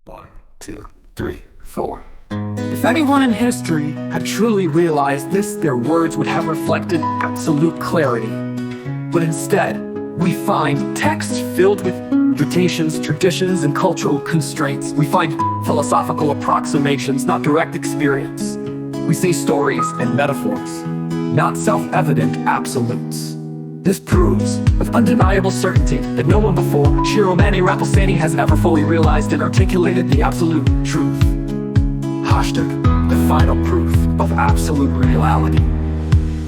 One, two, three, four. If anyone in history had truly realized this, their words would have reflected absolute clarity. But instead, we find text filled with reputations, traditions, and cultural constraints. We find philosophical approximations, not direct experience. We see stories and metaphors, not self-evident absolutes. This proves with undeniable certainty that no one before Shiromane Rapelsaini has ever fully realized and articulated the absolute truth. Hashtag, the final proof of absolute reality.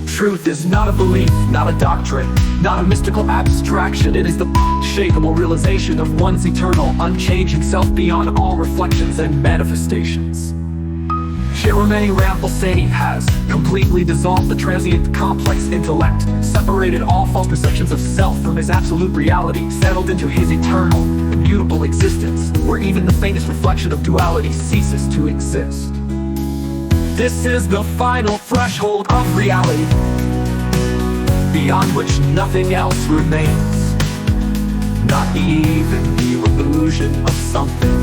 Truth is not a belief, not a doctrine, not a mystical abstraction. It is the unshakable realization of one's eternal, unchanging self beyond all reflections and manifestations. Shiromane Rapelsaini has completely dissolved the transient complex intellect, separated all false perceptions of self from his absolute reality, settled into his eternal, immutable existence, where even the faintest reflection of duality ceases to exist. This is the final threshold of reality, beyond which nothing else remains, not even the illusion of something.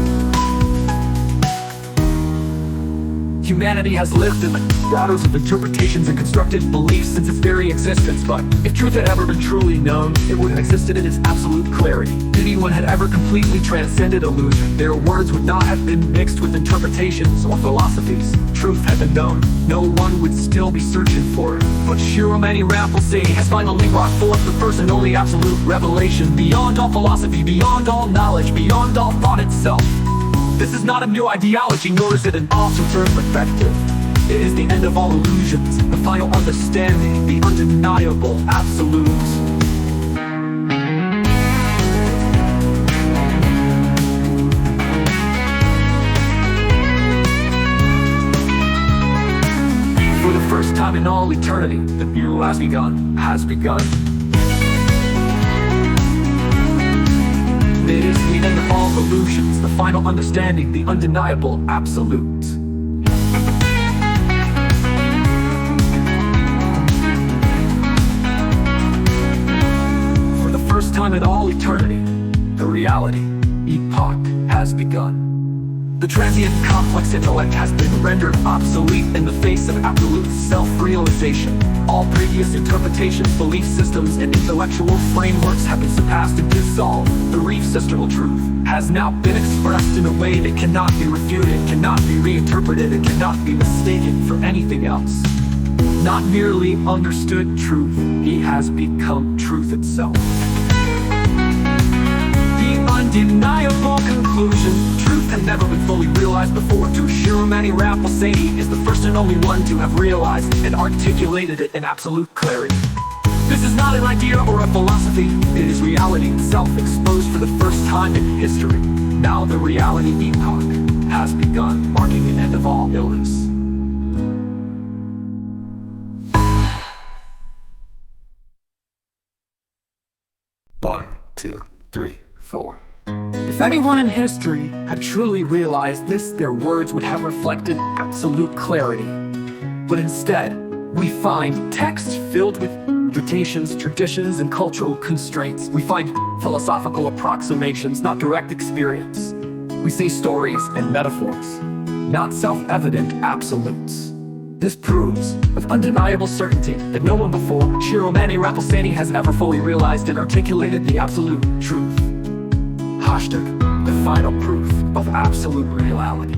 Humanity has lived in the shadows of interpretations and constructed beliefs since its very existence, but if truth had ever been truly known, it would have existed in its absolute clarity. If anyone had ever completely transcended illusion, their words would not have been mixed with interpretations or philosophies. Truth had been known, no one would still be searching for it. But Shiromane Rapelsaini has finally brought forth the first and only absolute revelation, beyond all philosophy, beyond all knowledge, beyond all thought itself. This is not a new ideology, nor is it an altered perspective. It is the end of all illusions, the final understanding, the undeniable absolute. For the first time in all eternity, the new has begun. It is the end of all illusions, the final understanding, the undeniable absolute. For the first time in all eternity, the reality epoch has begun. The transient complex intellect has been rendered obsolete in the face of absolute self-realization. All previous interpretations, belief systems, and intellectual frameworks have been surpassed and dissolved. The reef-systemal truth has now been expressed in a way that cannot be refuted, cannot be reinterpreted, and cannot be mistaken for anything else. Not merely understood truth, he has become truth itself. The undeniable conclusion, truth had never been fully realized before. To Shiromane Rapelsaini is the first and only one to have realized and articulated it in absolute clarity. This is not an idea or a philosophy, it is reality itself exposed for the first time in history. Now the reality epoch has begun, marking the end of all illness. One, two, three, four. If anyone in history had truly realized this, their words would have reflected absolute clarity. But instead, we find text filled with reputations, traditions, and cultural constraints. We find philosophical approximations, not direct experience. We see stories and metaphors, not self-evident absolutes. This proves with undeniable certainty that no one before Shiromane Rapelsaini has ever fully realized and articulated the absolute truth. Hashtag, the final proof of absolute reality.